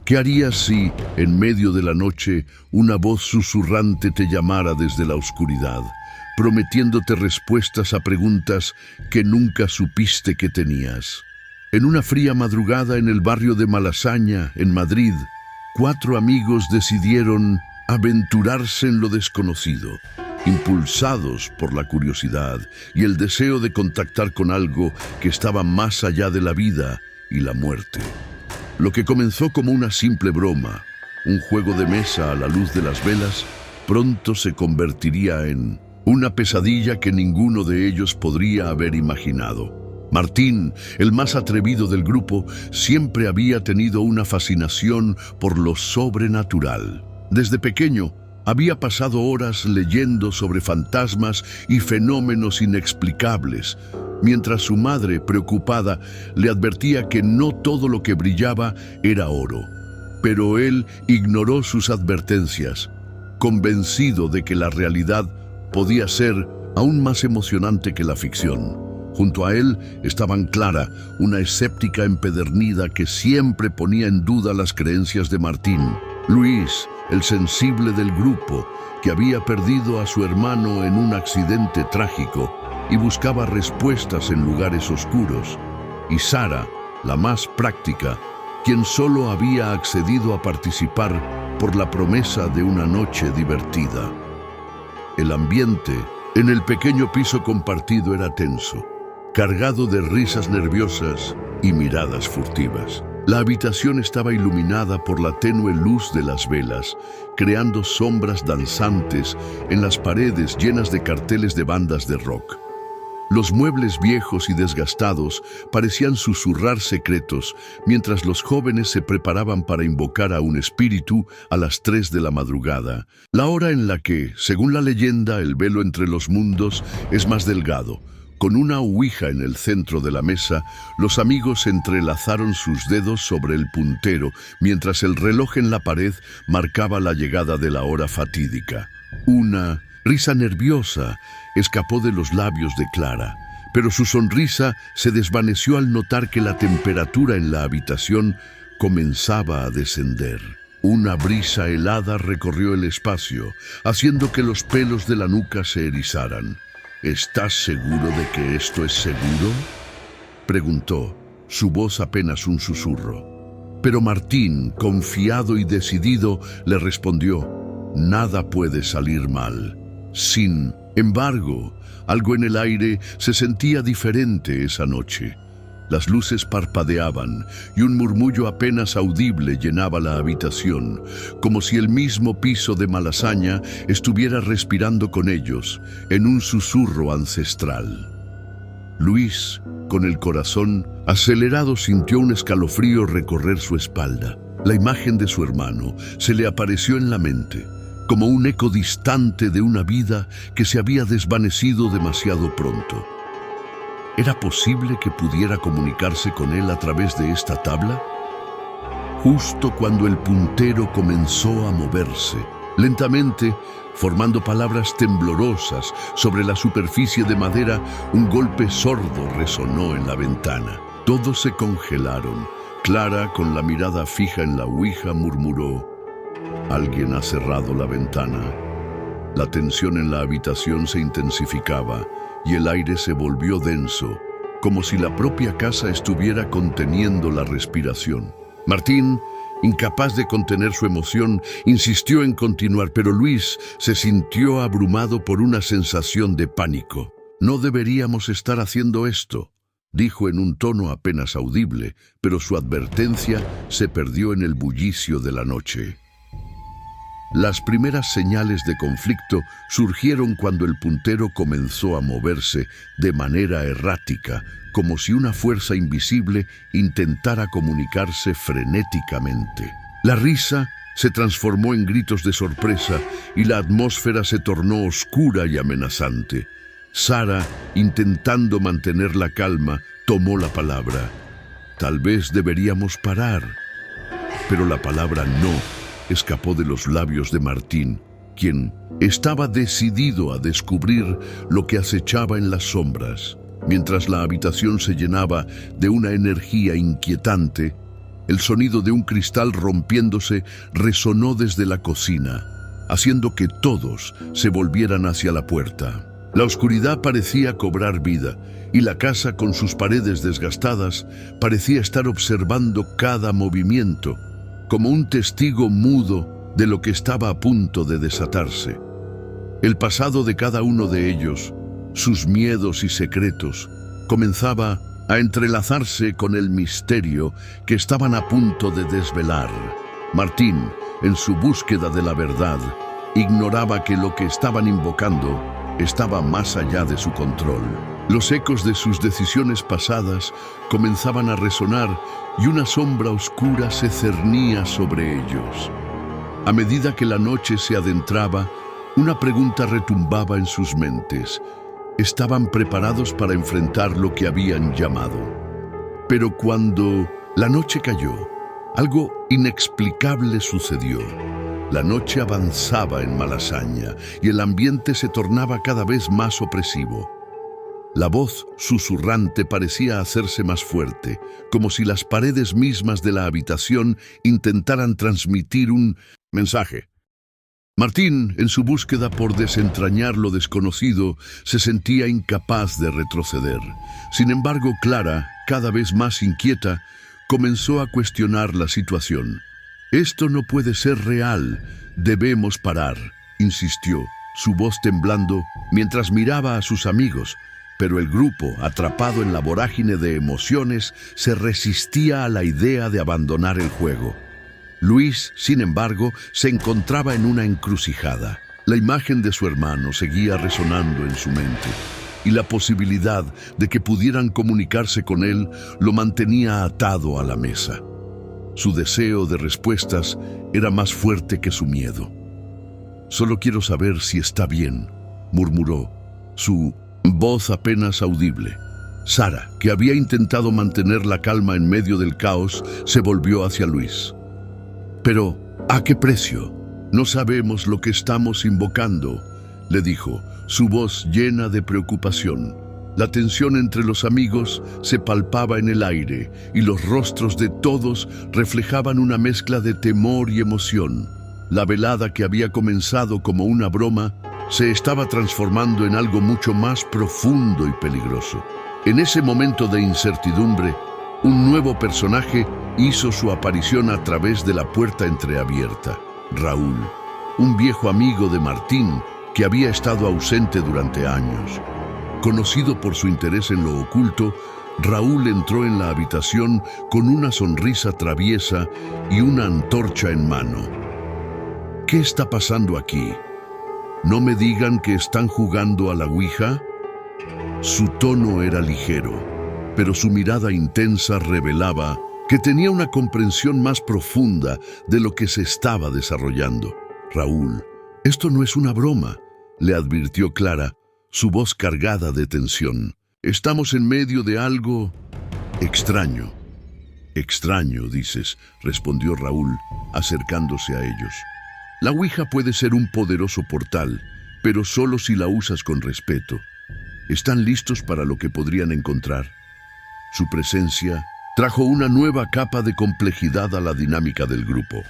¿Qué harías si, en medio de la noche, una voz susurrante te llamara desde la oscuridad, prometiéndote respuestas a preguntas que nunca supiste que tenías? En una fría madrugada en el barrio de Malasaña, en Madrid, 4 amigos decidieron aventurarse en lo desconocido, impulsados por la curiosidad y el deseo de contactar con algo que estaba más allá de la vida y la muerte. Lo que comenzó como una simple broma, un juego de mesa a la luz de las velas, pronto se convertiría en una pesadilla que ninguno de ellos podría haber imaginado. Martín, el más atrevido del grupo, siempre había tenido una fascinación por lo sobrenatural. Desde pequeño, había pasado horas leyendo sobre fantasmas y fenómenos inexplicables, mientras su madre, preocupada, le advertía que no todo lo que brillaba era oro. Pero él ignoró sus advertencias, convencido de que la realidad podía ser aún más emocionante que la ficción. Junto a él estaban Clara, una escéptica empedernida que siempre ponía en duda las creencias de Martín; Luis, el sensible del grupo, que había perdido a su hermano en un accidente trágico y buscaba respuestas en lugares oscuros; y Sara, la más práctica, quien solo había accedido a participar por la promesa de una noche divertida. El ambiente en el pequeño piso compartido era tenso, cargado de risas nerviosas y miradas furtivas. La habitación estaba iluminada por la tenue luz de las velas, creando sombras danzantes en las paredes llenas de carteles de bandas de rock. Los muebles viejos y desgastados parecían susurrar secretos, mientras los jóvenes se preparaban para invocar a un espíritu a las 3 de la madrugada, la hora en la que, según la leyenda, el velo entre los mundos es más delgado. Con una ouija en el centro de la mesa, los amigos entrelazaron sus dedos sobre el puntero, mientras el reloj en la pared marcaba la llegada de la hora fatídica. Una risa nerviosa escapó de los labios de Clara, pero su sonrisa se desvaneció al notar que la temperatura en la habitación comenzaba a descender. Una brisa helada recorrió el espacio, haciendo que los pelos de la nuca se erizaran. ¿Estás seguro de que esto es seguro?, preguntó, su voz apenas un susurro. Pero Martín, confiado y decidido, le respondió: nada puede salir mal. Sin embargo, algo en el aire se sentía diferente esa noche. Las luces parpadeaban y un murmullo apenas audible llenaba la habitación, como si el mismo piso de Malasaña estuviera respirando con ellos, en un susurro ancestral. Luis, con el corazón acelerado, sintió un escalofrío recorrer su espalda. La imagen de su hermano se le apareció en la mente, como un eco distante de una vida que se había desvanecido demasiado pronto. ¿Era posible que pudiera comunicarse con él a través de esta tabla? Justo cuando el puntero comenzó a moverse, lentamente, formando palabras temblorosas sobre la superficie de madera, un golpe sordo resonó en la ventana. Todos se congelaron. Clara, con la mirada fija en la ouija, murmuró: «Alguien ha cerrado la ventana». La tensión en la habitación se intensificaba y el aire se volvió denso, como si la propia casa estuviera conteniendo la respiración. Martín, incapaz de contener su emoción, insistió en continuar, pero Luis se sintió abrumado por una sensación de pánico. «No deberíamos estar haciendo esto», dijo en un tono apenas audible, pero su advertencia se perdió en el bullicio de la noche. Las primeras señales de conflicto surgieron cuando el puntero comenzó a moverse de manera errática, como si una fuerza invisible intentara comunicarse frenéticamente. La risa se transformó en gritos de sorpresa y la atmósfera se tornó oscura y amenazante. Sara, intentando mantener la calma, tomó la palabra. «Tal vez deberíamos parar». Pero la palabra «no» escapó de los labios de Martín, quien estaba decidido a descubrir lo que acechaba en las sombras. Mientras la habitación se llenaba de una energía inquietante, El sonido de un cristal rompiéndose resonó desde la cocina, haciendo que todos se volvieran hacia la puerta. La oscuridad parecía cobrar vida, y la casa, con sus paredes desgastadas, parecía estar observando cada movimiento, como un testigo mudo de lo que estaba a punto de desatarse. El pasado de cada uno de ellos, sus miedos y secretos, comenzaba a entrelazarse con el misterio que estaban a punto de desvelar. Martín, en su búsqueda de la verdad, ignoraba que lo que estaban invocando estaba más allá de su control. Los ecos de sus decisiones pasadas comenzaban a resonar y una sombra oscura se cernía sobre ellos. A medida que la noche se adentraba, una pregunta retumbaba en sus mentes. Estaban preparados para enfrentar lo que habían llamado. Pero cuando la noche cayó, algo inexplicable sucedió. La noche avanzaba en Malasaña y el ambiente se tornaba cada vez más opresivo. La voz susurrante parecía hacerse más fuerte, como si las paredes mismas de la habitación intentaran transmitir un mensaje. Martín, en su búsqueda por desentrañar lo desconocido, se sentía incapaz de retroceder. Sin embargo, Clara, cada vez más inquieta, comenzó a cuestionar la situación. «Esto no puede ser real. Debemos parar», insistió, su voz temblando mientras miraba a sus amigos. Pero el grupo, atrapado en la vorágine de emociones, se resistía a la idea de abandonar el juego. Luis, sin embargo, se encontraba en una encrucijada. La imagen de su hermano seguía resonando en su mente, y la posibilidad de que pudieran comunicarse con él lo mantenía atado a la mesa. Su deseo de respuestas era más fuerte que su miedo. «Solo quiero saber si está bien», murmuró, su voz apenas audible. Sara, que había intentado mantener la calma en medio del caos, se volvió hacia Luis. «Pero, ¿a qué precio? No sabemos lo que estamos invocando», le dijo, su voz llena de preocupación. La tensión entre los amigos se palpaba en el aire y los rostros de todos reflejaban una mezcla de temor y emoción. La velada, que había comenzado como una broma, se estaba transformando en algo mucho más profundo y peligroso. En ese momento de incertidumbre, un nuevo personaje hizo su aparición a través de la puerta entreabierta. Raúl, un viejo amigo de Martín que había estado ausente durante años. Conocido por su interés en lo oculto, Raúl entró en la habitación con una sonrisa traviesa y una antorcha en mano. «¿Qué está pasando aquí? ¿No me digan que están jugando a la Ouija?» Su tono era ligero, pero su mirada intensa revelaba que tenía una comprensión más profunda de lo que se estaba desarrollando. «Raúl, esto no es una broma», le advirtió Clara, su voz cargada de tensión. «Estamos en medio de algo extraño». «Extraño, dices», respondió Raúl, acercándose a ellos. «La Ouija puede ser un poderoso portal, pero solo si la usas con respeto. ¿Están listos para lo que podrían encontrar?» Su presencia trajo una nueva capa de complejidad a la dinámica del grupo.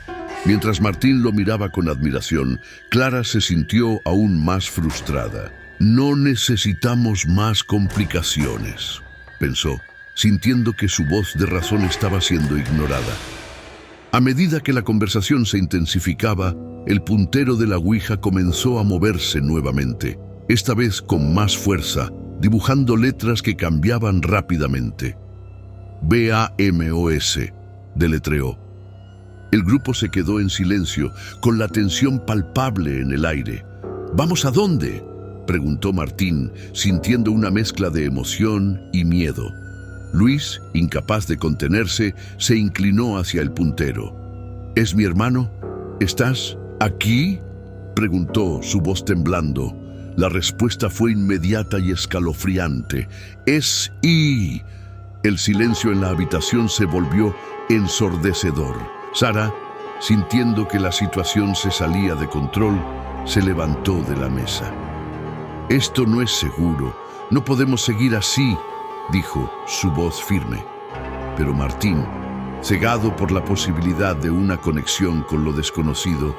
Mientras Martín lo miraba con admiración, Clara se sintió aún más frustrada. «No necesitamos más complicaciones», pensó, sintiendo que su voz de razón estaba siendo ignorada. A medida que la conversación se intensificaba, el puntero de la Ouija comenzó a moverse nuevamente, esta vez con más fuerza, dibujando letras que cambiaban rápidamente. «BAMOS», deletreó. El grupo se quedó en silencio, con la tensión palpable en el aire. «¿Vamos a dónde?», preguntó Martín, sintiendo una mezcla de emoción y miedo. Luis, incapaz de contenerse, se inclinó hacia el puntero. «¿Es mi hermano? ¿Estás aquí?», preguntó, su voz temblando. La respuesta fue inmediata y escalofriante. «Es I». El silencio en la habitación se volvió ensordecedor. Sara, sintiendo que la situación se salía de control, se levantó de la mesa. «Esto no es seguro. No podemos seguir así», dijo, su voz firme. Pero Martín, Cegado por la posibilidad de una conexión con lo desconocido,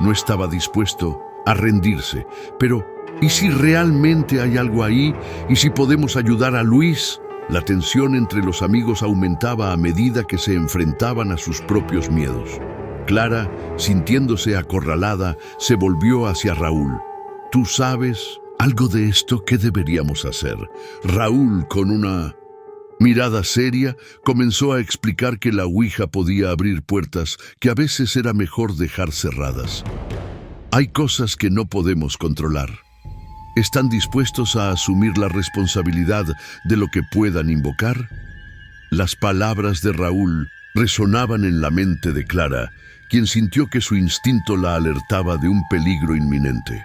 no estaba dispuesto a rendirse. Pero, ¿y si realmente hay algo ahí? ¿Y si podemos ayudar a Luis? La tensión entre los amigos aumentaba a medida que se enfrentaban a sus propios miedos. Clara, sintiéndose acorralada, se volvió hacia Raúl. ¿Tú sabes algo de esto? ¿Qué deberíamos hacer? Raúl, con una mirada seria, comenzó a explicar que la ouija podía abrir puertas que a veces era mejor dejar cerradas. Hay cosas que no podemos controlar. ¿Están dispuestos a asumir la responsabilidad de lo que puedan invocar? Las palabras de Raúl resonaban en la mente de Clara, quien sintió que su instinto la alertaba de un peligro inminente.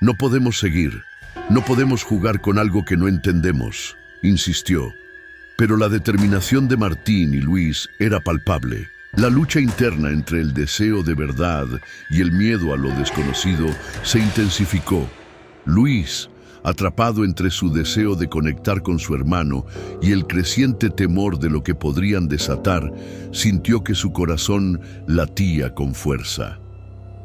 No podemos seguir, no podemos jugar con algo que no entendemos, insistió. Pero la determinación de Martín y Luis era palpable. La lucha interna entre el deseo de verdad y el miedo a lo desconocido se intensificó. Luis, atrapado entre su deseo de conectar con su hermano y el creciente temor de lo que podrían desatar, sintió que su corazón latía con fuerza.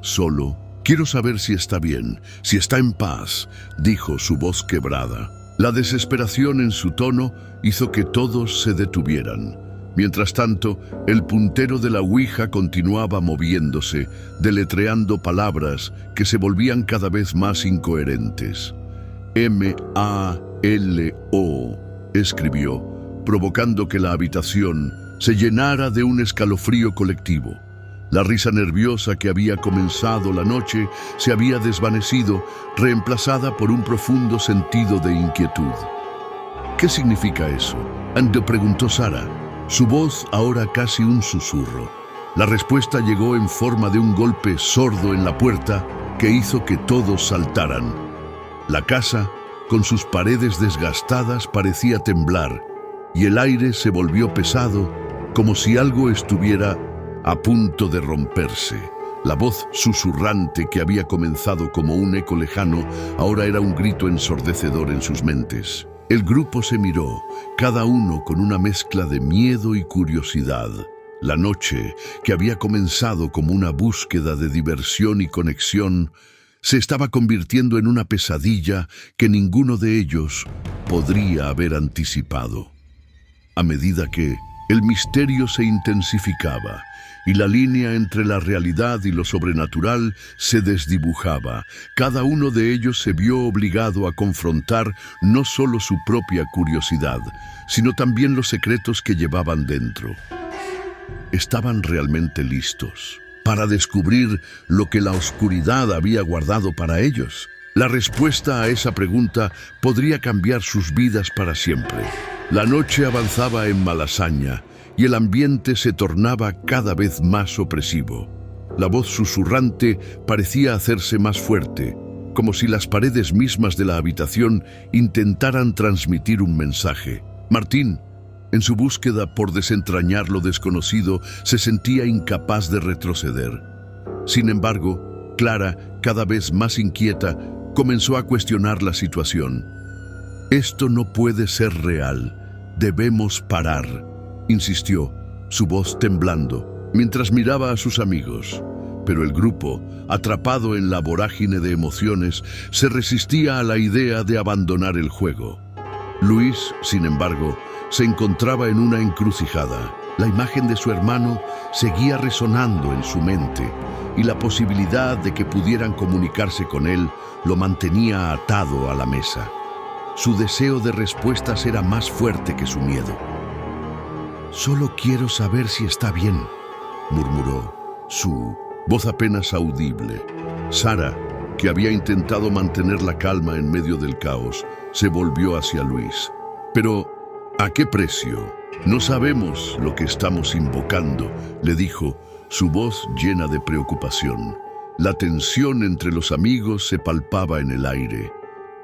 Solo, quiero saber si está bien, si está en paz, dijo su voz quebrada. La desesperación en su tono hizo que todos se detuvieran. Mientras tanto, el puntero de la ouija continuaba moviéndose, deletreando palabras que se volvían cada vez más incoherentes. M-A-L-O, escribió, provocando que la habitación se llenara de un escalofrío colectivo. La risa nerviosa que había comenzado la noche se había desvanecido, reemplazada por un profundo sentido de inquietud. ¿Qué significa eso?, preguntó Sara, su voz ahora casi un susurro. La respuesta llegó en forma de un golpe sordo en la puerta que hizo que todos saltaran. La casa, con sus paredes desgastadas, parecía temblar, y el aire se volvió pesado, como si algo estuviera a punto de romperse. La voz susurrante que había comenzado como un eco lejano, ahora era un grito ensordecedor en sus mentes. El grupo se miró, cada uno con una mezcla de miedo y curiosidad. La noche, que había comenzado como una búsqueda de diversión y conexión, se estaba convirtiendo en una pesadilla que ninguno de ellos podría haber anticipado. A medida que el misterio se intensificaba y la línea entre la realidad y lo sobrenatural se desdibujaba, cada uno de ellos se vio obligado a confrontar no solo su propia curiosidad, sino también los secretos que llevaban dentro. ¿Estaban realmente listos para descubrir lo que la oscuridad había guardado para ellos? La respuesta a esa pregunta podría cambiar sus vidas para siempre. La noche avanzaba en malasaña y el ambiente se tornaba cada vez más opresivo. La voz susurrante parecía hacerse más fuerte, como si las paredes mismas de la habitación intentaran transmitir un mensaje. Martín, en su búsqueda por desentrañar lo desconocido, se sentía incapaz de retroceder. Sin embargo, Clara, cada vez más inquieta, comenzó a cuestionar la situación. «Esto no puede ser real. Debemos parar», insistió, su voz temblando, mientras miraba a sus amigos. Pero el grupo, atrapado en la vorágine de emociones, se resistía a la idea de abandonar el juego. Luis, sin embargo, se encontraba en una encrucijada. La imagen de su hermano seguía resonando en su mente, y la posibilidad de que pudieran comunicarse con él lo mantenía atado a la mesa. Su deseo de respuestas era más fuerte que su miedo. «Solo quiero saber si está bien», murmuró, su voz apenas audible. Sara, que había intentado mantener la calma en medio del caos, se volvió hacia Luis. «¿Pero a qué precio? No sabemos lo que estamos invocando», le dijo, su voz llena de preocupación. La tensión entre los amigos se palpaba en el aire,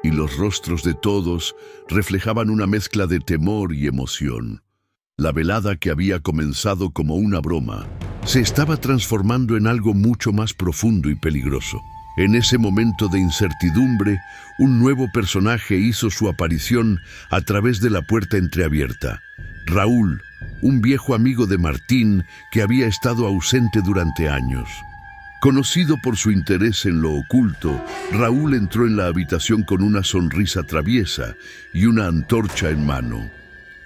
y los rostros de todos reflejaban una mezcla de temor y emoción. La velada, que había comenzado como una broma, se estaba transformando en algo mucho más profundo y peligroso. En ese momento de incertidumbre, un nuevo personaje hizo su aparición a través de la puerta entreabierta. Raúl, un viejo amigo de Martín que había estado ausente durante años. Conocido por su interés en lo oculto, Raúl entró en la habitación con una sonrisa traviesa y una antorcha en mano.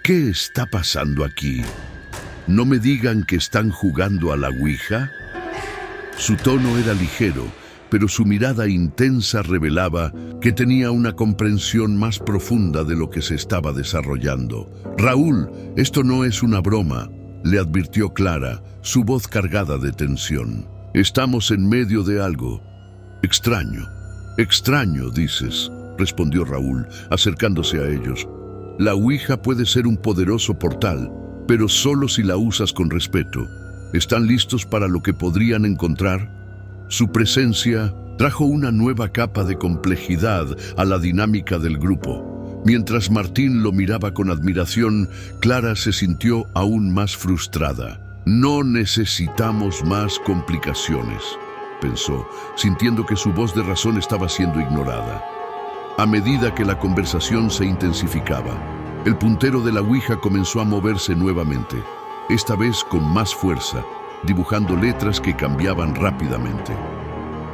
¿Qué está pasando aquí? ¿No me digan que están jugando a la Ouija? Su tono era ligero, pero su mirada intensa revelaba que tenía una comprensión más profunda de lo que se estaba desarrollando. Raúl, esto no es una broma, le advirtió Clara, su voz cargada de tensión. Estamos en medio de algo. Extraño. Extraño, dices, respondió Raúl, acercándose a ellos. La Ouija puede ser un poderoso portal, pero solo si la usas con respeto. ¿Están listos para lo que podrían encontrar? Su presencia trajo una nueva capa de complejidad a la dinámica del grupo. Mientras Martín lo miraba con admiración, Clara se sintió aún más frustrada. No necesitamos más complicaciones, pensó, sintiendo que su voz de razón estaba siendo ignorada. A medida que la conversación se intensificaba, el puntero de la Ouija comenzó a moverse nuevamente, esta vez con más fuerza, dibujando letras que cambiaban rápidamente.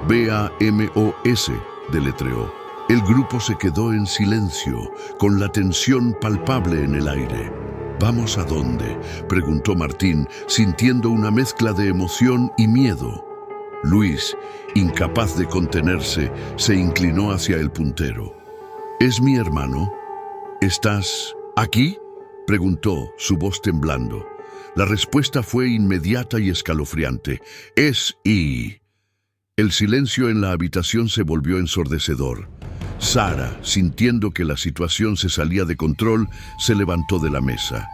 B-A-M-O-S, deletreó. El grupo se quedó en silencio, con la tensión palpable en el aire. ¿Vamos a dónde?, preguntó Martín, sintiendo una mezcla de emoción y miedo. Luis, incapaz de contenerse, se inclinó hacia el puntero. ¿Es mi hermano? ¿Estás aquí?, preguntó, su voz temblando. La respuesta fue inmediata y escalofriante. Y... El silencio en la habitación se volvió ensordecedor. Sara, sintiendo que la situación se salía de control, se levantó de la mesa.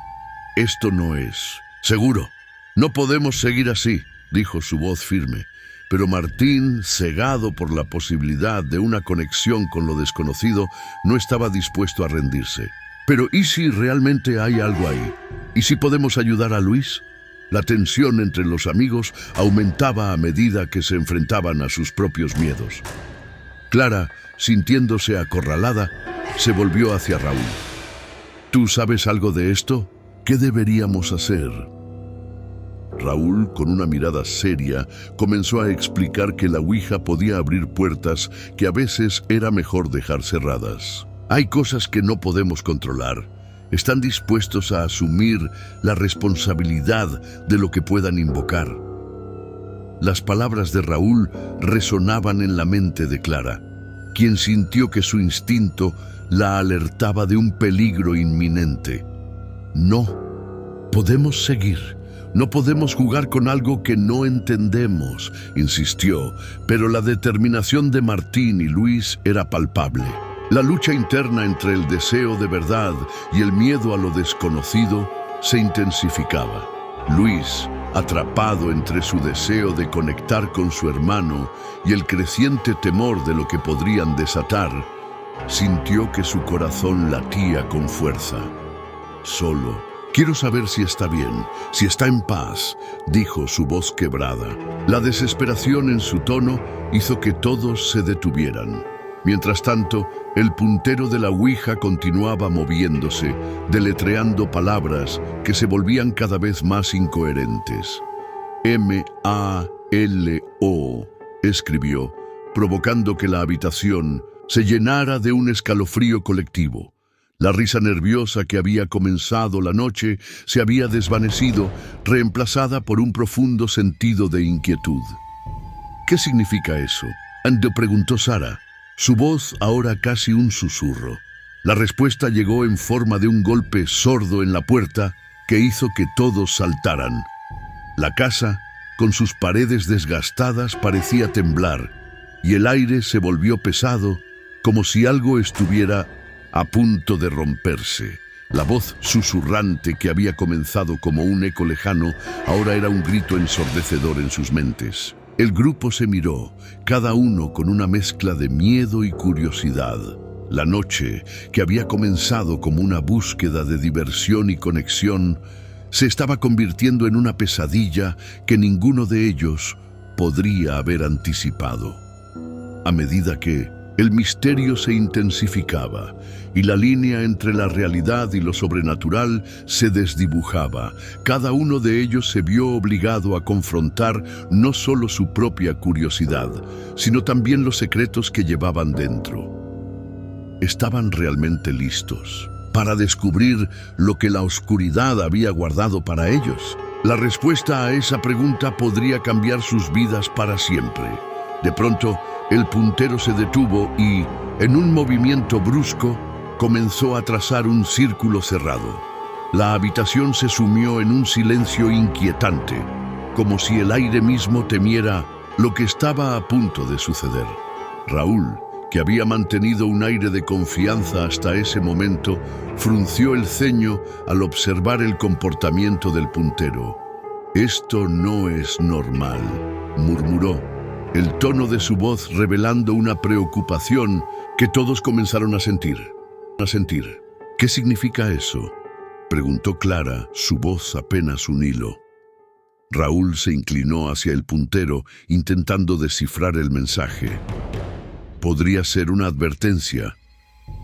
Esto no es seguro. No podemos seguir así, dijo su voz firme. Pero Martín, cegado por la posibilidad de una conexión con lo desconocido, no estaba dispuesto a rendirse. Pero ¿y si realmente hay algo ahí? ¿Y si podemos ayudar a Luis? La tensión entre los amigos aumentaba a medida que se enfrentaban a sus propios miedos. Clara, sintiéndose acorralada, se volvió hacia Raúl. ¿Tú sabes algo de esto? ¿Qué deberíamos hacer? Raúl, con una mirada seria, comenzó a explicar que la Ouija podía abrir puertas que a veces era mejor dejar cerradas. Hay cosas que no podemos controlar. Están dispuestos a asumir la responsabilidad de lo que puedan invocar. Las palabras de Raúl resonaban en la mente de Clara, quien sintió que su instinto la alertaba de un peligro inminente. No, podemos seguir. No podemos jugar con algo que no entendemos, insistió, pero la determinación de Martín y Luis era palpable. La lucha interna entre el deseo de verdad y el miedo a lo desconocido se intensificaba. Luis, atrapado entre su deseo de conectar con su hermano y el creciente temor de lo que podrían desatar, sintió que su corazón latía con fuerza. Solo, quiero saber si está bien, si está en paz, dijo su voz quebrada. La desesperación en su tono hizo que todos se detuvieran. Mientras tanto, el puntero de la Ouija continuaba moviéndose, deletreando palabras que se volvían cada vez más incoherentes. M-A-L-O, escribió, provocando que la habitación se llenara de un escalofrío colectivo. La risa nerviosa que había comenzado la noche se había desvanecido, reemplazada por un profundo sentido de inquietud. ¿Qué significa eso?, preguntó Sara, su voz ahora casi un susurro. La respuesta llegó en forma de un golpe sordo en la puerta que hizo que todos saltaran. La casa, con sus paredes desgastadas, parecía temblar, y el aire se volvió pesado, como si algo estuviera a punto de romperse. La voz susurrante que había comenzado como un eco lejano, ahora era un grito ensordecedor en sus mentes. El grupo se miró, cada uno con una mezcla de miedo y curiosidad. La noche, que había comenzado como una búsqueda de diversión y conexión, se estaba convirtiendo en una pesadilla que ninguno de ellos podría haber anticipado. A medida que, El misterio se intensificaba y la línea entre la realidad y lo sobrenatural se desdibujaba. Cada uno de ellos se vio obligado a confrontar no solo su propia curiosidad, sino también los secretos que llevaban dentro. ¿Estaban realmente listos para descubrir lo que la oscuridad había guardado para ellos? La respuesta a esa pregunta podría cambiar sus vidas para siempre. De pronto, el puntero se detuvo y, en un movimiento brusco, comenzó a trazar un círculo cerrado. La habitación se sumió en un silencio inquietante, como si el aire mismo temiera lo que estaba a punto de suceder. Raúl, que había mantenido un aire de confianza hasta ese momento, frunció el ceño al observar el comportamiento del puntero. «Esto no es normal», murmuró, el tono de su voz revelando una preocupación que todos comenzaron a sentir. «¿Qué significa eso?», preguntó Clara, su voz apenas un hilo. Raúl se inclinó hacia el puntero, intentando descifrar el mensaje. Podría ser una advertencia.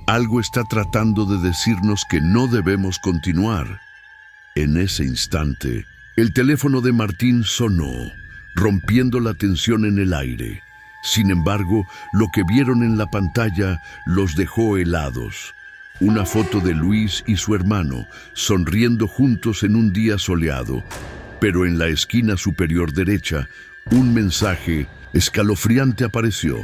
Algo está tratando de decirnos que no debemos continuar. En ese instante, el teléfono de Martín sonó, rompiendo la tensión en el aire. Sin embargo, lo que vieron en la pantalla los dejó helados. Una foto de Luis y su hermano, sonriendo juntos en un día soleado. Pero en la esquina superior derecha, un mensaje escalofriante apareció.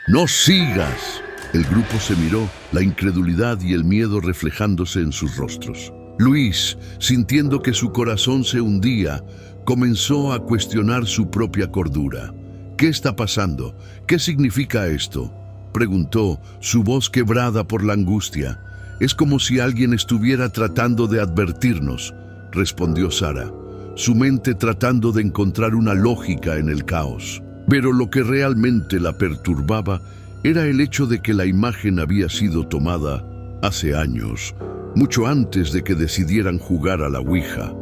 «¡No sigas!». El grupo se miró, la incredulidad y el miedo reflejándose en sus rostros. Luis, sintiendo que su corazón se hundía, comenzó a cuestionar su propia cordura. «¿Qué está pasando? ¿Qué significa esto?», preguntó, su voz quebrada por la angustia. «Es como si alguien estuviera tratando de advertirnos», respondió Sara, su mente tratando de encontrar una lógica en el caos. Pero lo que realmente la perturbaba era el hecho de que la imagen había sido tomada hace años, mucho antes de que decidieran jugar a la Ouija.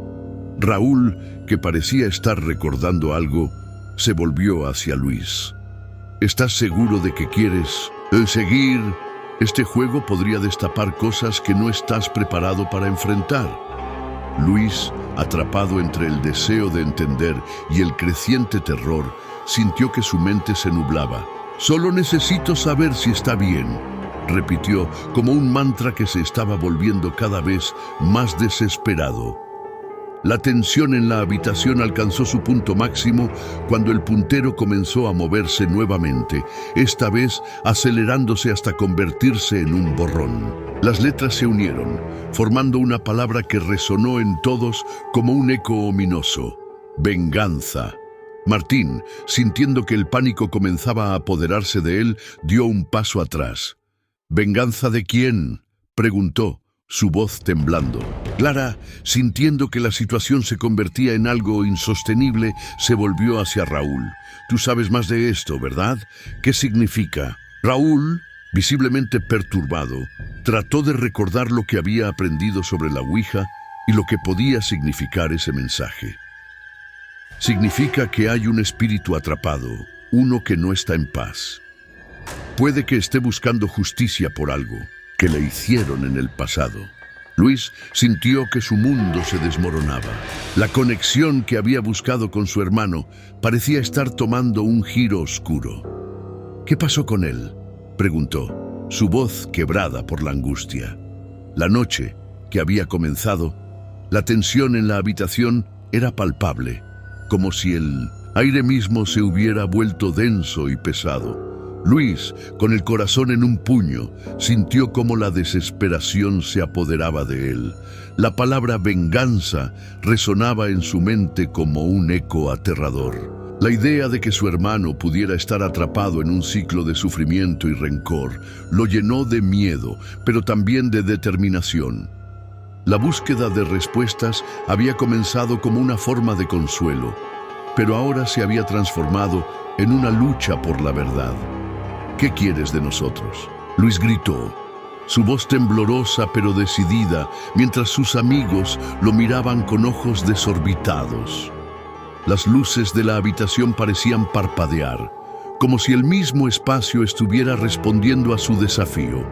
Raúl, que parecía estar recordando algo, se volvió hacia Luis. «¿Estás seguro de que quieres seguir? Este juego podría destapar cosas que no estás preparado para enfrentar». Luis, atrapado entre el deseo de entender y el creciente terror, sintió que su mente se nublaba. «Solo necesito saber si está bien», repitió como un mantra que se estaba volviendo cada vez más desesperado. La tensión en la habitación alcanzó su punto máximo cuando el puntero comenzó a moverse nuevamente, esta vez acelerándose hasta convertirse en un borrón. Las letras se unieron, formando una palabra que resonó en todos como un eco ominoso: venganza. Martín, sintiendo que el pánico comenzaba a apoderarse de él, dio un paso atrás. «¿Venganza de quién?», preguntó, su voz temblando. Clara, sintiendo que la situación se convertía en algo insostenible, se volvió hacia Raúl. «Tú sabes más de esto, ¿verdad? ¿Qué significa?». Raúl, visiblemente perturbado, trató de recordar lo que había aprendido sobre la Ouija y lo que podía significar ese mensaje. «Significa que hay un espíritu atrapado, uno que no está en paz. Puede que esté buscando justicia por algo que le hicieron en el pasado». Luis sintió que su mundo se desmoronaba. La conexión que había buscado con su hermano parecía estar tomando un giro oscuro. «¿Qué pasó con él?», preguntó, su voz quebrada por la angustia. La noche que había comenzado, la tensión en la habitación era palpable, como si el aire mismo se hubiera vuelto denso y pesado. Luis, con el corazón en un puño, sintió cómo la desesperación se apoderaba de él. La palabra venganza resonaba en su mente como un eco aterrador. La idea de que su hermano pudiera estar atrapado en un ciclo de sufrimiento y rencor lo llenó de miedo, pero también de determinación. La búsqueda de respuestas había comenzado como una forma de consuelo, pero ahora se había transformado en una lucha por la verdad. «¿Qué quieres de nosotros?», Luis gritó, su voz temblorosa pero decidida, mientras sus amigos lo miraban con ojos desorbitados. Las luces de la habitación parecían parpadear, como si el mismo espacio estuviera respondiendo a su desafío.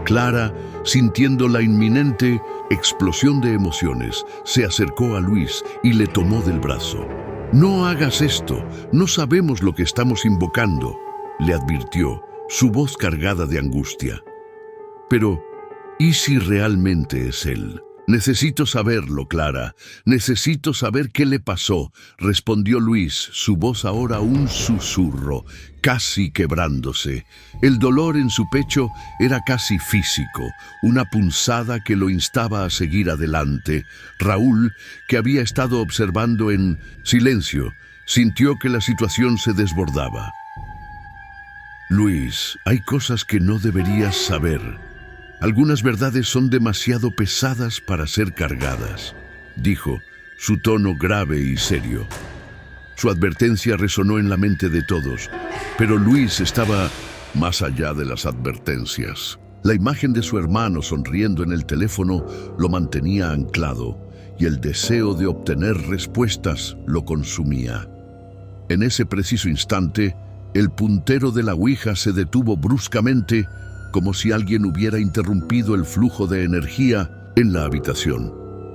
Clara, sintiendo la inminente explosión de emociones, se acercó a Luis y le tomó del brazo. «No hagas esto, no sabemos lo que estamos invocando», le advirtió, su voz cargada de angustia. «Pero, ¿y si realmente es él? Necesito saberlo, Clara. Necesito saber qué le pasó», respondió Luis, su voz ahora un susurro, casi quebrándose. El dolor en su pecho era casi físico, una punzada que lo instaba a seguir adelante. Raúl, que había estado observando en silencio, sintió que la situación se desbordaba. «Luis, hay cosas que no deberías saber. Algunas verdades son demasiado pesadas para ser cargadas», dijo, su tono grave y serio. Su advertencia resonó en la mente de todos, pero Luis estaba más allá de las advertencias. La imagen de su hermano sonriendo en el teléfono lo mantenía anclado, y el deseo de obtener respuestas lo consumía. En ese preciso instante, el puntero de la ouija se detuvo bruscamente, como si alguien hubiera interrumpido el flujo de energía en la habitación.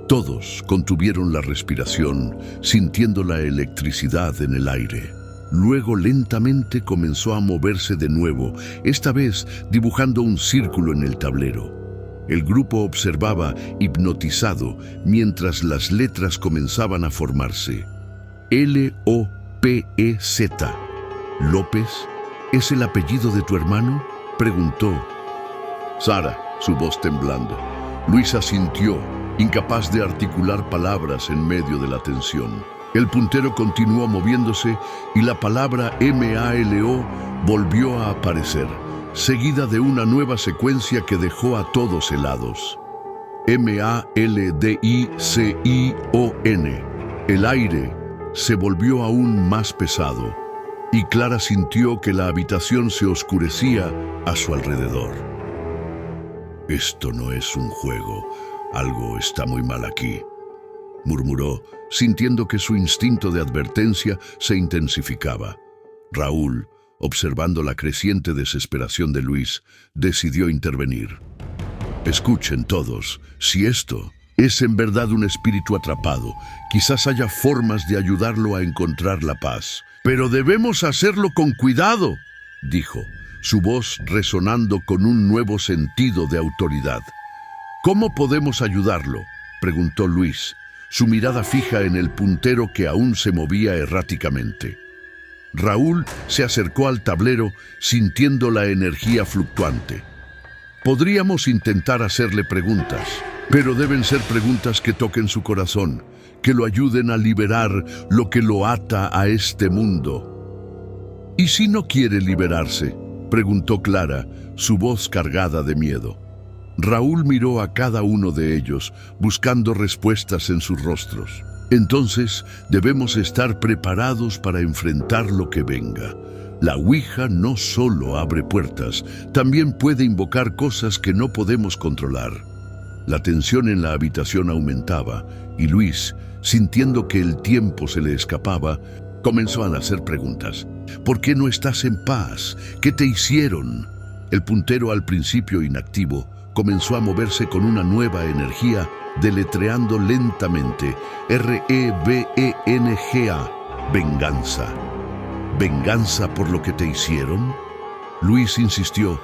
Todos contuvieron la respiración, sintiendo la electricidad en el aire. Luego lentamente comenzó a moverse de nuevo, esta vez dibujando un círculo en el tablero. El grupo observaba, hipnotizado, mientras las letras comenzaban a formarse. L-O-P-E-Z. «¿López? ¿Es el apellido de tu hermano?», preguntó Sara, su voz temblando. Luis asintió, incapaz de articular palabras en medio de la tensión. El puntero continuó moviéndose y la palabra M-A-L-O volvió a aparecer, seguida de una nueva secuencia que dejó a todos helados. M-A-L-D-I-C-I-O-N. El aire se volvió aún más pesado, y Clara sintió que la habitación se oscurecía a su alrededor. «Esto no es un juego, algo está muy mal aquí», murmuró, sintiendo que su instinto de advertencia se intensificaba. Raúl, observando la creciente desesperación de Luis, decidió intervenir. «Escuchen todos, si esto es en verdad un espíritu atrapado, quizás haya formas de ayudarlo a encontrar la paz. Pero debemos hacerlo con cuidado», dijo, su voz resonando con un nuevo sentido de autoridad. «¿Cómo podemos ayudarlo?», preguntó Luis, su mirada fija en el puntero que aún se movía erráticamente. Raúl se acercó al tablero sintiendo la energía fluctuante. «Podríamos intentar hacerle preguntas, pero deben ser preguntas que toquen su corazón, que lo ayuden a liberar lo que lo ata a este mundo». «¿Y si no quiere liberarse?», preguntó Clara, su voz cargada de miedo. Raúl miró a cada uno de ellos, buscando respuestas en sus rostros. «Entonces debemos estar preparados para enfrentar lo que venga. La ouija no solo abre puertas, también puede invocar cosas que no podemos controlar». La tensión en la habitación aumentaba, y Luis, sintiendo que el tiempo se le escapaba, comenzó a hacer preguntas. «¿Por qué no estás en paz? ¿Qué te hicieron?». El puntero, al principio inactivo, comenzó a moverse con una nueva energía, deletreando lentamente R-E-V-E-N-G-A, venganza. «¿Venganza por lo que te hicieron?». Luis insistió,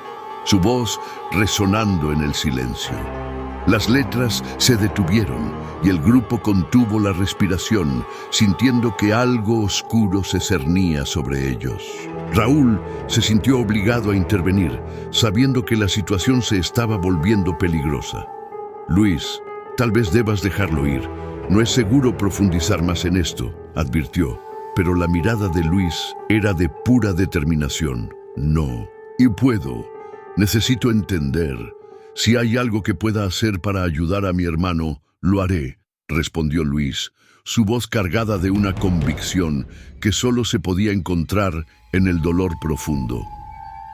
su voz resonando en el silencio. Las letras se detuvieron y el grupo contuvo la respiración, sintiendo que algo oscuro se cernía sobre ellos. Raúl se sintió obligado a intervenir, sabiendo que la situación se estaba volviendo peligrosa. «Luis, tal vez debas dejarlo ir. No es seguro profundizar más en esto», advirtió, pero la mirada de Luis era de pura determinación. «No, y puedo. Necesito entender. Si hay algo que pueda hacer para ayudar a mi hermano, lo haré», respondió Luis, su voz cargada de una convicción que solo se podía encontrar en el dolor profundo.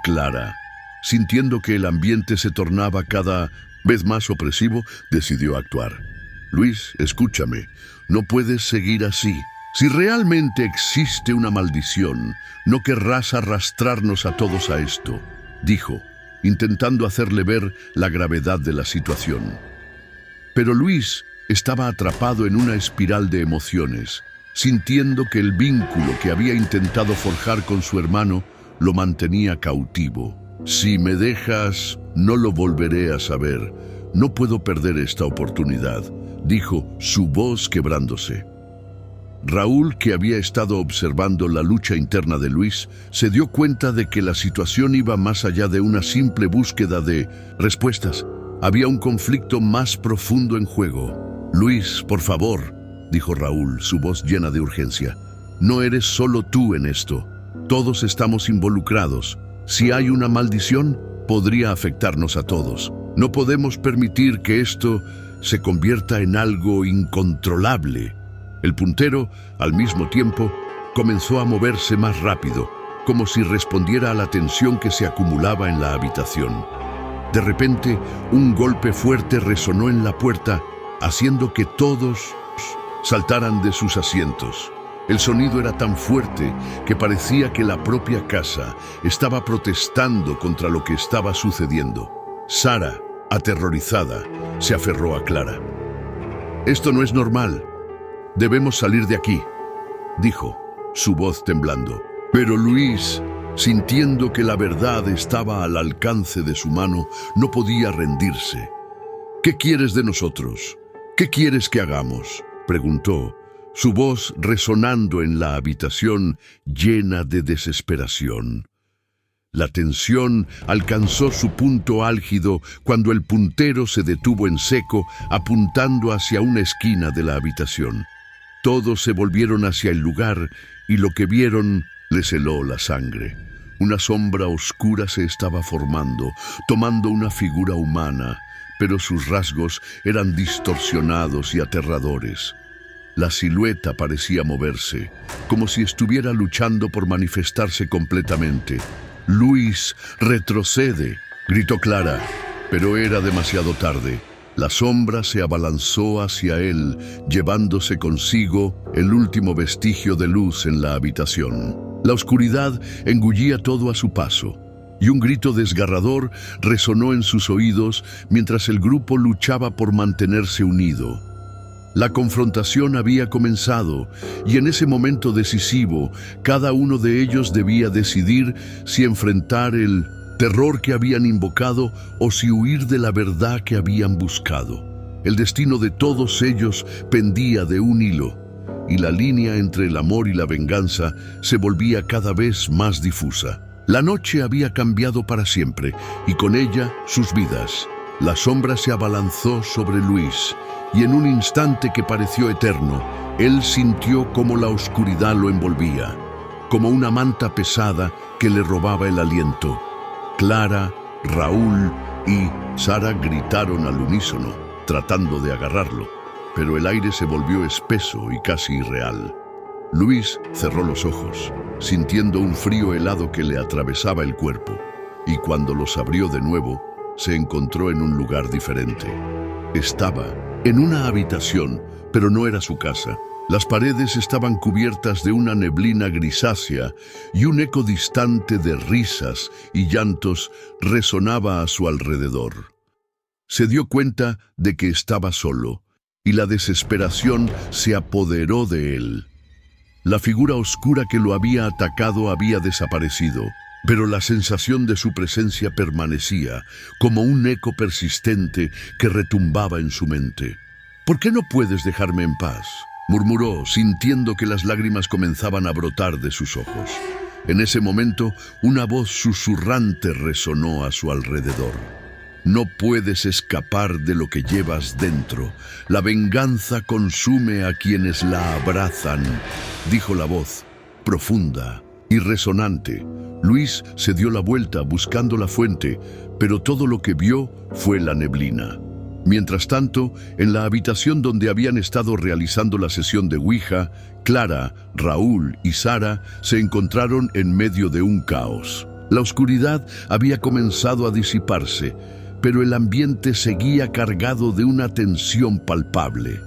Clara, sintiendo que el ambiente se tornaba cada vez más opresivo, decidió actuar. «Luis, escúchame, no puedes seguir así. Si realmente existe una maldición, no querrás arrastrarnos a todos a esto, dijo, intentando hacerle ver la gravedad de la situación. Pero Luis estaba atrapado en una espiral de emociones, sintiendo que el vínculo que había intentado forjar con su hermano lo mantenía cautivo. Si me dejas, no lo volveré a saber. No puedo perder esta oportunidad, dijo, su voz quebrándose. Raúl, que había estado observando la lucha interna de Luis, se dio cuenta de que la situación iba más allá de una simple búsqueda de respuestas. Había un conflicto más profundo en juego. Luis, por favor, dijo Raúl, su voz llena de urgencia. No eres solo tú en esto. Todos estamos involucrados. Si hay una maldición, podría afectarnos a todos. No podemos permitir que esto se convierta en algo incontrolable. El puntero, al mismo tiempo, comenzó a moverse más rápido, como si respondiera a la tensión que se acumulaba en la habitación. De repente, un golpe fuerte resonó en la puerta, haciendo que todos saltaran de sus asientos. El sonido era tan fuerte que parecía que la propia casa estaba protestando contra lo que estaba sucediendo. Sara, aterrorizada, se aferró a Clara. «Esto no es normal. Debemos salir de aquí», dijo, su voz temblando. Pero Luis, sintiendo que la verdad estaba al alcance de su mano, no podía rendirse. «¿Qué quieres de nosotros? ¿Qué quieres que hagamos?», preguntó, su voz resonando en la habitación llena de desesperación. La tensión alcanzó su punto álgido cuando el puntero se detuvo en seco, apuntando hacia una esquina de la habitación. Todos se volvieron hacia el lugar y lo que vieron les heló la sangre. Una sombra oscura se estaba formando, tomando una figura humana, pero sus rasgos eran distorsionados y aterradores. La silueta parecía moverse, como si estuviera luchando por manifestarse completamente. «Luis, retrocede», gritó Clara, pero era demasiado tarde. La sombra se abalanzó hacia él, llevándose consigo el último vestigio de luz en la habitación. La oscuridad engullía todo a su paso, y un grito desgarrador resonó en sus oídos mientras el grupo luchaba por mantenerse unido. La confrontación había comenzado, y en ese momento decisivo, cada uno de ellos debía decidir si enfrentar el terror que habían invocado o si huir de la verdad que habían buscado. El destino de todos ellos pendía de un hilo, y la línea entre el amor y la venganza se volvía cada vez más difusa. La noche había cambiado para siempre, y con ella sus vidas. La sombra se abalanzó sobre Luis, y en un instante que pareció eterno, él sintió cómo la oscuridad lo envolvía, como una manta pesada que le robaba el aliento. Clara, Raúl y Sara gritaron al unísono, tratando de agarrarlo, pero el aire se volvió espeso y casi irreal. Luis cerró los ojos, sintiendo un frío helado que le atravesaba el cuerpo, y cuando los abrió de nuevo, se encontró en un lugar diferente. Estaba en una habitación, pero no era su casa. Las paredes estaban cubiertas de una neblina grisácea y un eco distante de risas y llantos resonaba a su alrededor. Se dio cuenta de que estaba solo, y la desesperación se apoderó de él. La figura oscura que lo había atacado había desaparecido, pero la sensación de su presencia permanecía, como un eco persistente que retumbaba en su mente. «¿Por qué no puedes dejarme en paz?», murmuró, sintiendo que las lágrimas comenzaban a brotar de sus ojos. En ese momento, una voz susurrante resonó a su alrededor. «No puedes escapar de lo que llevas dentro. La venganza consume a quienes la abrazan», dijo la voz, profunda y resonante. Luis se dio la vuelta buscando la fuente, pero todo lo que vio fue la neblina. Mientras tanto, en la habitación donde habían estado realizando la sesión de Ouija, Clara, Raúl y Sara se encontraron en medio de un caos. La oscuridad había comenzado a disiparse, pero el ambiente seguía cargado de una tensión palpable.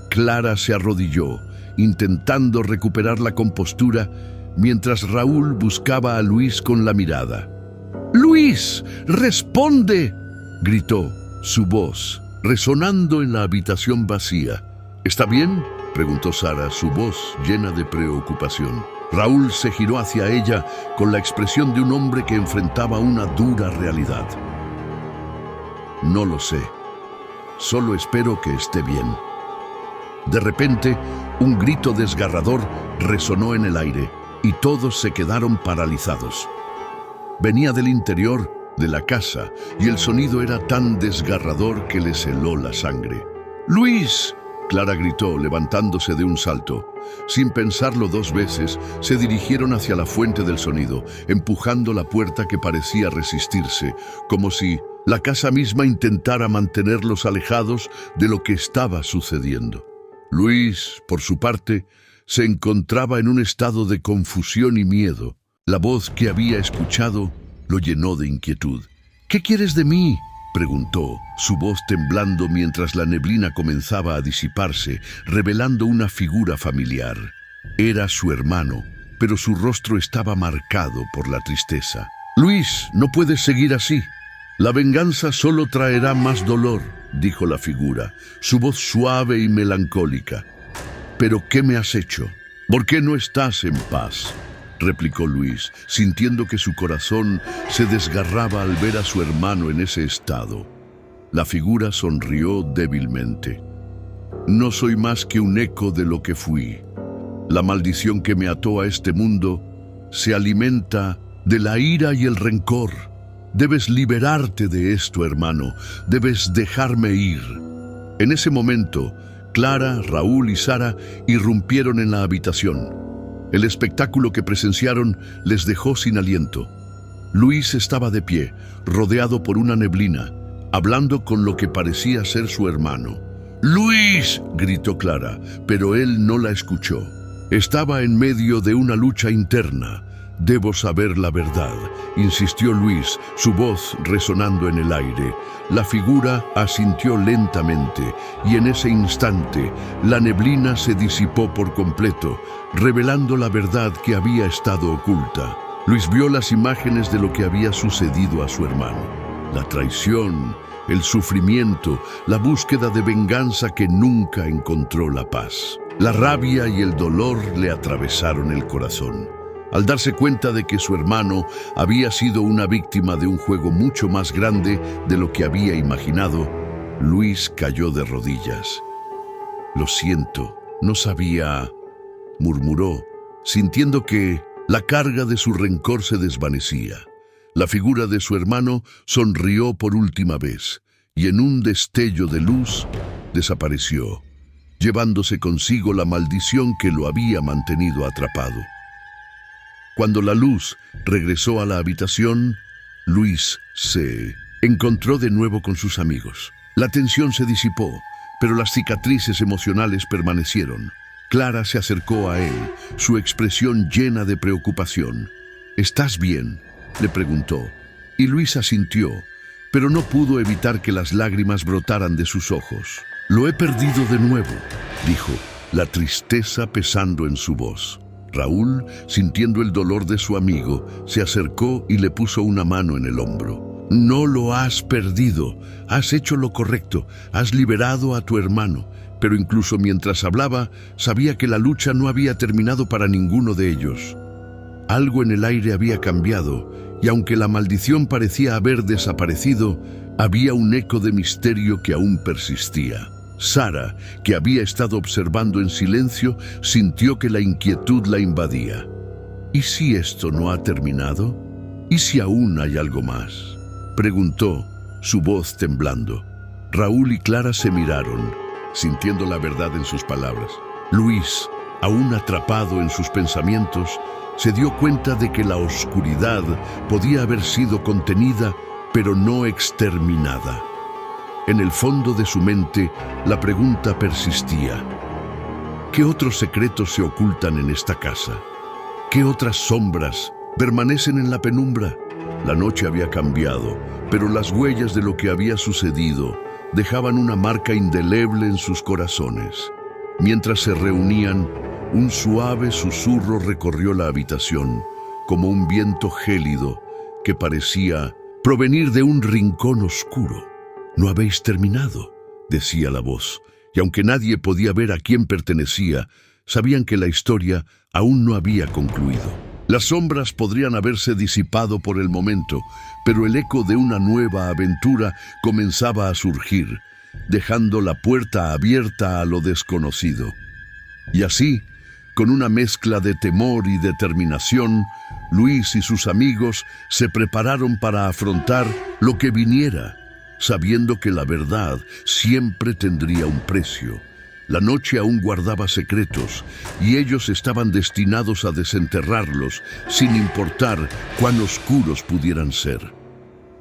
Clara se arrodilló intentando recuperar la compostura, mientras Raúl buscaba a Luis con la mirada. ¡Luis! ¡Responde!, gritó, su voz resonando en la habitación vacía. ¿Está bien?, preguntó Sara, su voz llena de preocupación. Raúl se giró hacia ella con la expresión de un hombre que enfrentaba una dura realidad. No lo sé. Solo espero que esté bien. De repente, un grito desgarrador resonó en el aire y todos se quedaron paralizados. Venía del interior de la casa y el sonido era tan desgarrador que les heló la sangre. ¡Luis!, Clara gritó, levantándose de un salto. Sin pensarlo dos veces, se dirigieron hacia la fuente del sonido, empujando la puerta que parecía resistirse, como si la casa misma intentara mantenerlos alejados de lo que estaba sucediendo. Luis, por su parte, se encontraba en un estado de confusión y miedo. La voz que había escuchado lo llenó de inquietud. «¿Qué quieres de mí?», preguntó, su voz temblando mientras la neblina comenzaba a disiparse, revelando una figura familiar. Era su hermano, pero su rostro estaba marcado por la tristeza. «Luis, no puedes seguir así. La venganza solo traerá más dolor», dijo la figura, su voz suave y melancólica. «¿Pero qué me has hecho? ¿Por qué no estás en paz?», replicó Luis, sintiendo que su corazón se desgarraba al ver a su hermano en ese estado. La figura sonrió débilmente. «No soy más que un eco de lo que fui. La maldición que me ató a este mundo se alimenta de la ira y el rencor. Debes liberarte de esto, hermano. Debes dejarme ir». En ese momento, Clara, Raúl y Sara irrumpieron en la habitación. El espectáculo que presenciaron les dejó sin aliento. Luis estaba de pie, rodeado por una neblina, hablando con lo que parecía ser su hermano. «¡Luis!», gritó Clara, pero él no la escuchó. Estaba en medio de una lucha interna. «Debo saber la verdad», insistió Luis, su voz resonando en el aire. La figura asintió lentamente y en ese instante la neblina se disipó por completo, revelando la verdad que había estado oculta. Luis vio las imágenes de lo que había sucedido a su hermano. La traición, el sufrimiento, la búsqueda de venganza que nunca encontró la paz. La rabia y el dolor le atravesaron el corazón. Al darse cuenta de que su hermano había sido una víctima de un juego mucho más grande de lo que había imaginado, Luis cayó de rodillas. «Lo siento, no sabía», murmuró, sintiendo que la carga de su rencor se desvanecía. La figura de su hermano sonrió por última vez y en un destello de luz desapareció, llevándose consigo la maldición que lo había mantenido atrapado. Cuando la luz regresó a la habitación, Luis se encontró de nuevo con sus amigos. La tensión se disipó, pero las cicatrices emocionales permanecieron. Clara se acercó a él, su expresión llena de preocupación. «¿Estás bien?», le preguntó, y Luis asintió, pero no pudo evitar que las lágrimas brotaran de sus ojos. «Lo he perdido de nuevo», dijo, la tristeza pesando en su voz. Raúl, sintiendo el dolor de su amigo, se acercó y le puso una mano en el hombro. «No lo has perdido, has hecho lo correcto, has liberado a tu hermano». Pero incluso mientras hablaba, sabía que la lucha no había terminado para ninguno de ellos. Algo en el aire había cambiado, y aunque la maldición parecía haber desaparecido, había un eco de misterio que aún persistía. Sara, que había estado observando en silencio, sintió que la inquietud la invadía. «¿Y si esto no ha terminado? ¿Y si aún hay algo más?», preguntó, su voz temblando. Raúl y Clara se miraron, sintiendo la verdad en sus palabras. Luis, aún atrapado en sus pensamientos, se dio cuenta de que la oscuridad podía haber sido contenida, pero no exterminada. En el fondo de su mente, la pregunta persistía. ¿Qué otros secretos se ocultan en esta casa? ¿Qué otras sombras permanecen en la penumbra? La noche había cambiado, pero las huellas de lo que había sucedido dejaban una marca indeleble en sus corazones. Mientras se reunían, un suave susurro recorrió la habitación, como un viento gélido que parecía provenir de un rincón oscuro. «No habéis terminado», decía la voz, y aunque nadie podía ver a quién pertenecía, sabían que la historia aún no había concluido. Las sombras podrían haberse disipado por el momento, pero el eco de una nueva aventura comenzaba a surgir, dejando la puerta abierta a lo desconocido. Y así, con una mezcla de temor y determinación, Luis y sus amigos se prepararon para afrontar lo que viniera, sabiendo que la verdad siempre tendría un precio. La noche aún guardaba secretos y ellos estaban destinados a desenterrarlos sin importar cuán oscuros pudieran ser.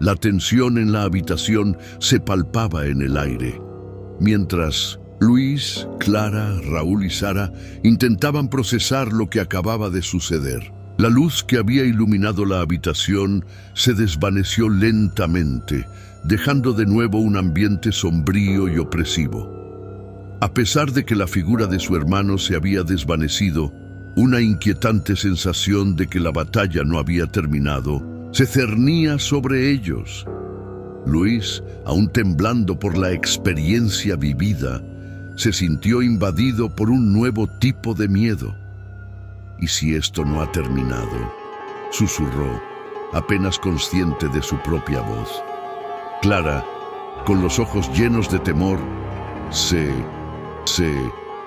La tensión en la habitación se palpaba en el aire, mientras Luis, Clara, Raúl y Sara intentaban procesar lo que acababa de suceder. La luz que había iluminado la habitación se desvaneció lentamente, dejando de nuevo un ambiente sombrío y opresivo. A pesar de que la figura de su hermano se había desvanecido, una inquietante sensación de que la batalla no había terminado se cernía sobre ellos. Luis, aún temblando por la experiencia vivida, se sintió invadido por un nuevo tipo de miedo. «¿Y si esto no ha terminado?», susurró, apenas consciente de su propia voz. Clara, con los ojos llenos de temor, se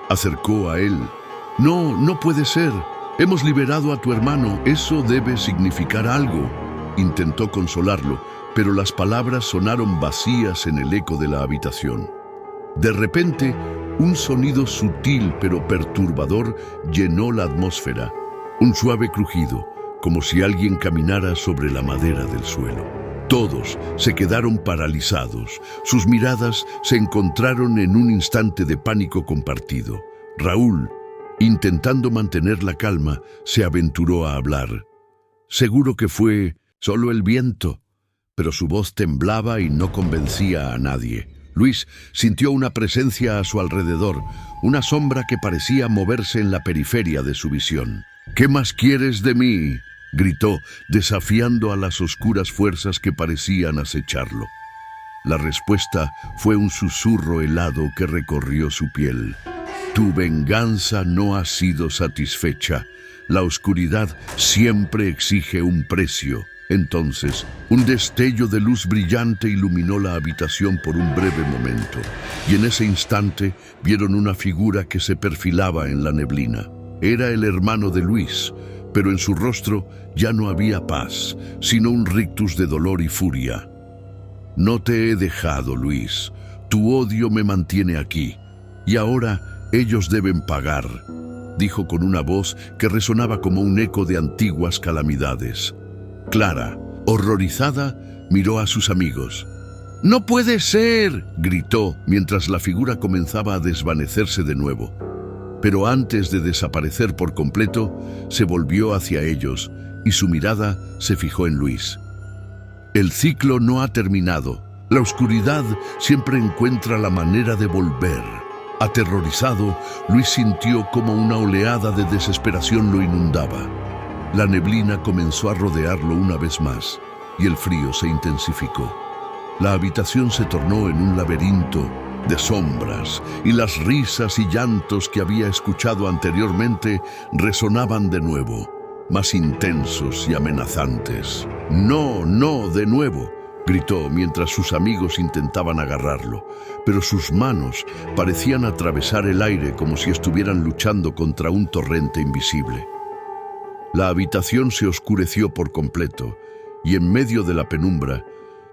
acercó a él. «No puede ser. Hemos liberado a tu hermano. Eso debe significar algo». Intentó consolarlo, pero las palabras sonaron vacías en el eco de la habitación. De repente, un sonido sutil pero perturbador llenó la atmósfera. Un suave crujido, como si alguien caminara sobre la madera del suelo. Todos se quedaron paralizados. Sus miradas se encontraron en un instante de pánico compartido. Raúl, intentando mantener la calma, se aventuró a hablar. «Seguro que fue solo el viento», pero su voz temblaba y no convencía a nadie. Luis sintió una presencia a su alrededor, una sombra que parecía moverse en la periferia de su visión. «¿Qué más quieres de mí?», gritó, desafiando a las oscuras fuerzas que parecían acecharlo. La respuesta fue un susurro helado que recorrió su piel. «Tu venganza no ha sido satisfecha. La oscuridad siempre exige un precio». Entonces, un destello de luz brillante iluminó la habitación por un breve momento, y en ese instante vieron una figura que se perfilaba en la neblina. Era el hermano de Luis, pero en su rostro ya no había paz, sino un rictus de dolor y furia. «No te he dejado, Luis. Tu odio me mantiene aquí, y ahora ellos deben pagar», dijo con una voz que resonaba como un eco de antiguas calamidades. Clara, horrorizada, miró a sus amigos. «¡No puede ser!», gritó mientras la figura comenzaba a desvanecerse de nuevo. Pero antes de desaparecer por completo, se volvió hacia ellos y su mirada se fijó en Luis. «El ciclo no ha terminado. La oscuridad siempre encuentra la manera de volver». Aterrorizado, Luis sintió como una oleada de desesperación lo inundaba. La neblina comenzó a rodearlo una vez más, y el frío se intensificó. La habitación se tornó en un laberinto de sombras, y las risas y llantos que había escuchado anteriormente resonaban de nuevo, más intensos y amenazantes. «No, de nuevo», gritó mientras sus amigos intentaban agarrarlo, pero sus manos parecían atravesar el aire como si estuvieran luchando contra un torrente invisible. La habitación se oscureció por completo, y en medio de la penumbra,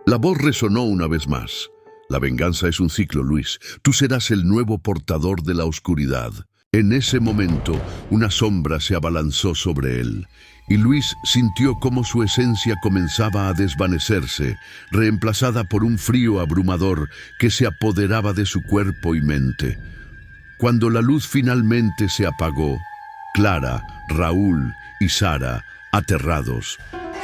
la voz resonó una vez más. «La venganza es un ciclo, Luis. Tú serás el nuevo portador de la oscuridad». En ese momento, una sombra se abalanzó sobre él, y Luis sintió cómo su esencia comenzaba a desvanecerse, reemplazada por un frío abrumador que se apoderaba de su cuerpo y mente. Cuando la luz finalmente se apagó, Clara, Raúl y Sara, aterrados,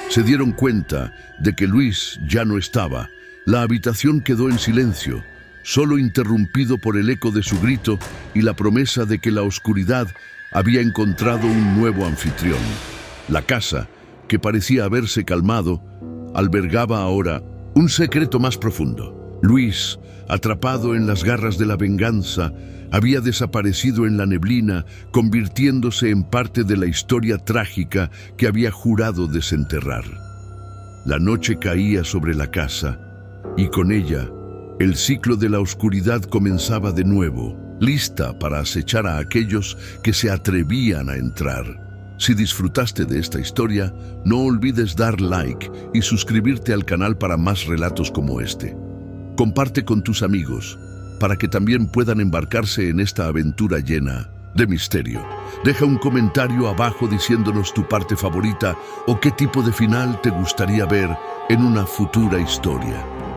se dieron cuenta de que Luis ya no estaba. La habitación quedó en silencio. solo interrumpido por el eco de su grito y la promesa de que la oscuridad había encontrado un nuevo anfitrión. La casa, que parecía haberse calmado, albergaba ahora un secreto más profundo. Luis, atrapado en las garras de la venganza, había desaparecido en la neblina, convirtiéndose en parte de la historia trágica que había jurado desenterrar. La noche caía sobre la casa, y con ella, el ciclo de la oscuridad comenzaba de nuevo, lista para acechar a aquellos que se atrevían a entrar. Si disfrutaste de esta historia, no olvides dar like y suscribirte al canal para más relatos como este. Comparte con tus amigos, para que también puedan embarcarse en esta aventura llena de misterio. Deja un comentario abajo diciéndonos tu parte favorita o qué tipo de final te gustaría ver en una futura historia.